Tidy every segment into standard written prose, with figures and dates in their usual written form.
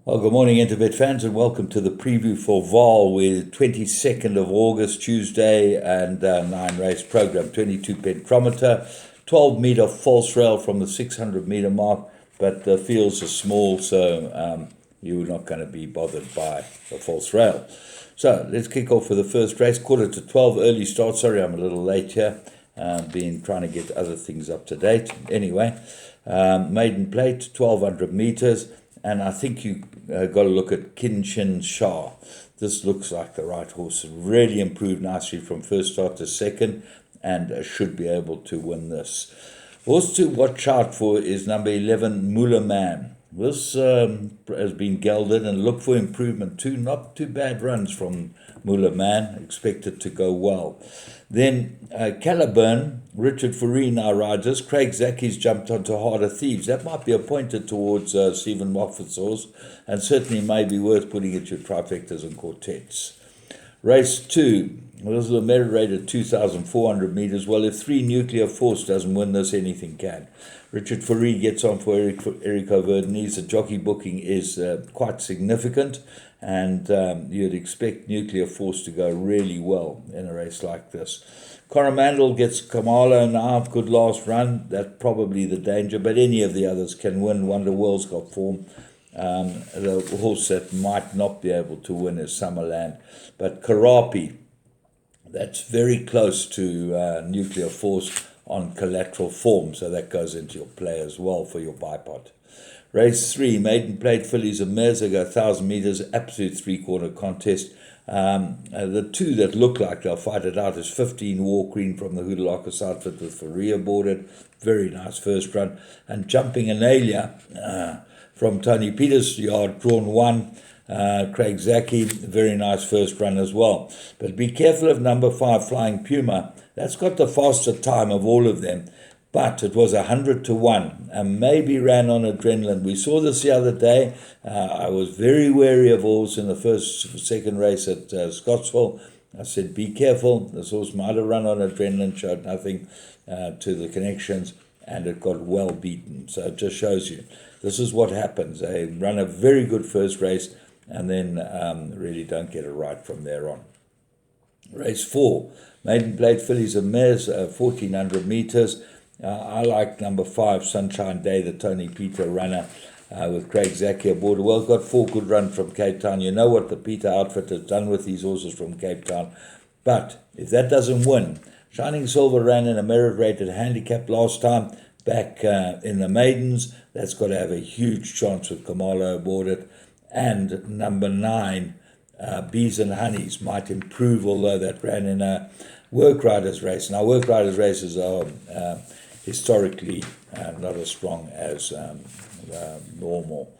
Well, good morning, Interbet fans, and welcome to the preview for Vaal, with 22nd of August, Tuesday, and 9-race program. 22 pentrometer, 12-meter false rail from the 600-meter mark, but the fields are small, so you're not going to be bothered by the false rail. So let's kick off with the first race, 11:45, early start. Sorry, I'm a little late here. Been trying to get other things up to date. Anyway, maiden plate, 1,200 meters. And I think you got to look at Kinchin Shah. This looks like the right horse. Really improved nicely from first start to second, and should be able to win this. Horse to watch out for is number 11, Moolah Man. This has been gelded, and look for improvement too. Not too bad runs from Moolah Man. Expected to go well. Then Caliburn, Richard Faree now rides this. Craig Zaki's jumped onto Harder Thieves. That might be appointed towards Stephen Moffat's horse, and certainly may be worth putting at your trifectas and quartets. Race 2. Well, this is a merit rate at 2,400 meters. Well, if 3 Nuclear Force doesn't win this, anything can. Richard Faree gets on for Eric O'Verdenese. The jockey booking is quite significant, and you'd expect Nuclear Force to go really well in a race like this. Coromandel gets Kamala now, good last run. That's probably the danger, but any of the others can win. Wonder World's got form. The horse that might not be able to win is Summerland, but Karapi, that's very close to Nuclear Force on collateral form, so that goes into your play as well for your bipod. Race 3, maiden plate fillies and mares. They go 1,000 meters, absolute three-quarter contest. The two that look like they'll fight it out is 15 War Queen from the Hoodalakis outfit with Faree aboard it. Very nice first run. And Jumping Analia from Tony Peters' yard, drawn 1. Craig Zaki, very nice first run as well. But be careful of number 5, Flying Puma. That's got the faster time of all of them, but it was 100-1 and maybe ran on adrenaline. We saw this the other day. I was very wary of horse in the second race at Scottsville. I said, be careful. This horse might have run on adrenaline, showed nothing to the connections, and it got well beaten. So it just shows you this is what happens. They run a very good first race and then really don't get it right from there on. Race 4, maiden plate fillies and mares, 1,400 meters. I like number 5, Sunshine Day, the Tony Peter runner, with Craig Zaki aboard. Well, got 4 good runs from Cape Town. You know what the Peter outfit has done with these horses from Cape Town. But if that doesn't win, Shining Silver ran in a merit-rated handicap last time back in the maidens. That's got to have a huge chance with Kamala aboard it. And number 9, Bees and Honeys might improve, although that ran in a work riders race. Now, work riders races are historically not as strong as normal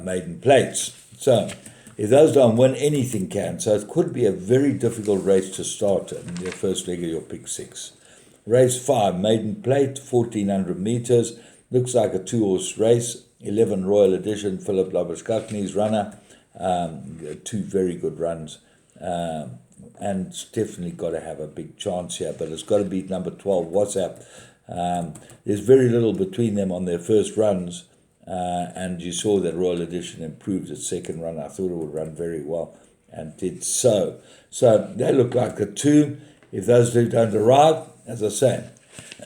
maiden plates. So if those don't win, anything can. So it could be a very difficult race to start in your first leg of your pick 6. Race 5, maiden plate, 1,400 meters. Looks like a 2-horse race. 11 Royal Edition, Philip Labuschagne runner. 2 very good runs. And it's definitely got to have a big chance here, but it's got to beat number 12, WhatsApp. There's very little between them on their first runs, and you saw that Royal Edition improved its second run. I thought it would run very well, and did so. So they look like a 2. If those 2 don't arrive, as I say,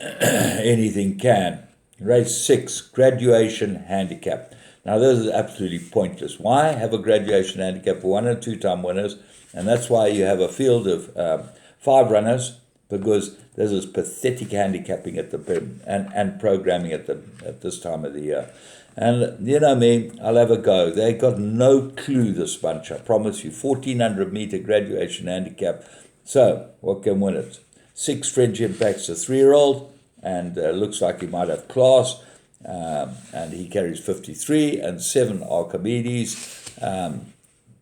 anything can. Race 6, graduation handicap. Now, this is absolutely pointless. Why have a graduation handicap for 1 and 2 time winners? And that's why you have a field of 5 runners, because there's this pathetic handicapping at the and programming at this time of the year. And you know me, I'll have a go. They got no clue, this bunch, I promise you. 1,400 meter graduation handicap. So what can win it? 6 French Impacts, a 3-year-old, and looks like he might have class. And he carries 53, and 7 Archimedes.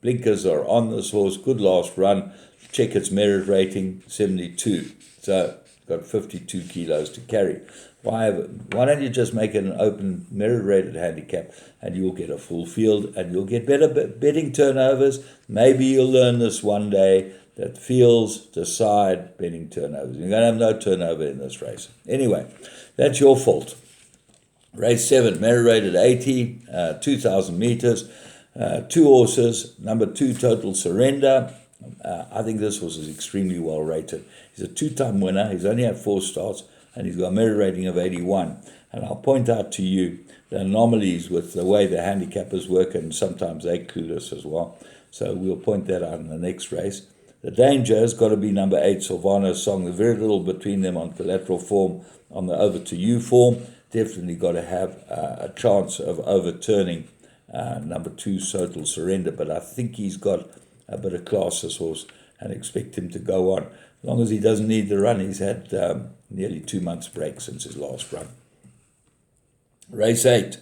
Blinkers are on this horse. Good last run. Check its merit rating, 72. So got 52 kilos to carry. Why don't you just make it an open merit rated handicap, and you'll get a full field, and you'll get better betting turnovers. Maybe you'll learn this one day, that fields decide betting turnovers. You're going to have no turnover in this race. Anyway, that's your fault. Race 7, merit rated 80, 2,000 meters. Two horses. Number 2, Total Surrender. I think this horse is extremely well rated. He's a 2-time winner. He's only had 4 starts, and he's got a merit rating of 81. And I'll point out to you the anomalies with the way the handicappers work, and sometimes they clueless as well. So we'll point that out in the next race. The danger has got to be number 8, Silvano's Song. There's very little between them on collateral form. On the over to you form, definitely got to have a chance of overturning number 2, Total Surrender. But I think he's got a bit of class, this horse, and expect him to go on. As long as he doesn't need the run, he's had nearly 2 months break since his last run. Race 8,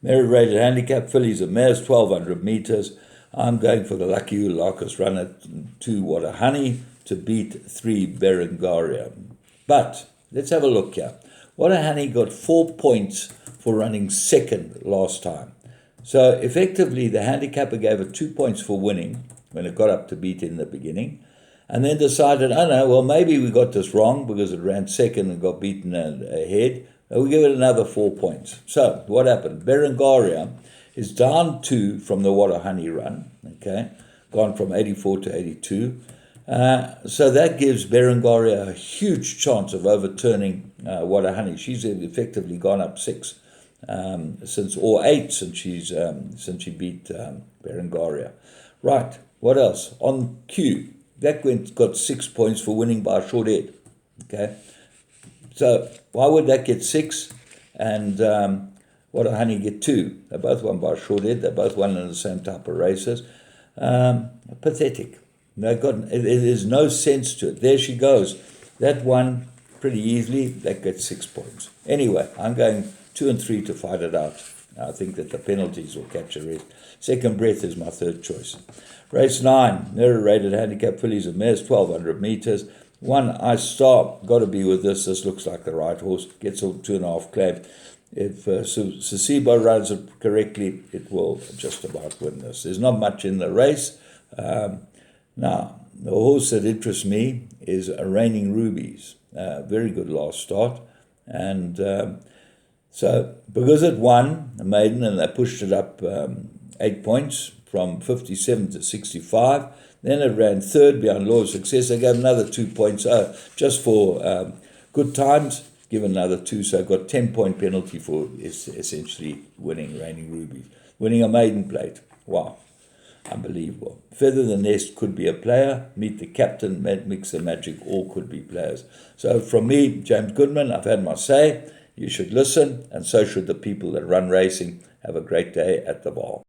merit rated handicap, fillies and mares, 1200 meters. I'm going for the Lucky Ulakis run at 2, What a Honey, to beat 3, Berengaria. But let's have a look here. What a Honey got 4 points for running second last time. So effectively, the handicapper gave it 2 points for winning when it got up to beat in the beginning, and then decided, oh no, well, maybe we got this wrong because it ran second and got beaten ahead. We'll give it another 4 points. So what happened? Berengaria is down 2 from the What a Honey run, okay, gone from 84 to 82. So that gives Berengaria a huge chance of overturning What a Honey. She's effectively gone up 6 since, or 8 since she beat Berengaria. Right, what else? On Q, that got 6 points for winning by a short head, okay. So why would that get 6 and What a Honey get 2? They both won by a short head. They both won in the same type of races. Pathetic. There's no sense to it. There she goes. That won pretty easily. That gets 6 points. Anyway, I'm going 2 and 3 to fight it out. I think that the penalties will catch a rest. Second Breath is my third choice. Race 9, merit rated handicap, fillies and mares, 1200 meters. 1, Ice Star, got to be with this. This looks like the right horse. Gets a 2.5 claim. If Sasiba runs it correctly, it will just about win this. There's not much in the race. Now, the horse that interests me is Raining Rubies. Very good last start. And so, because it won the maiden and they pushed it up 8 points from 57 to 65, then it ran third behind Law of Success. They gave another 2 points just for good times. Give another 2, so I got 10-point penalty for essentially winning Raining Rubies. Winning a maiden plate. Wow. Unbelievable. Feather the Nest could be a player. Meet the Captain, Mix the Magic, all could be players. So from me, James Goodman, I've had my say. You should listen, and so should the people that run racing. Have a great day at the Vaal.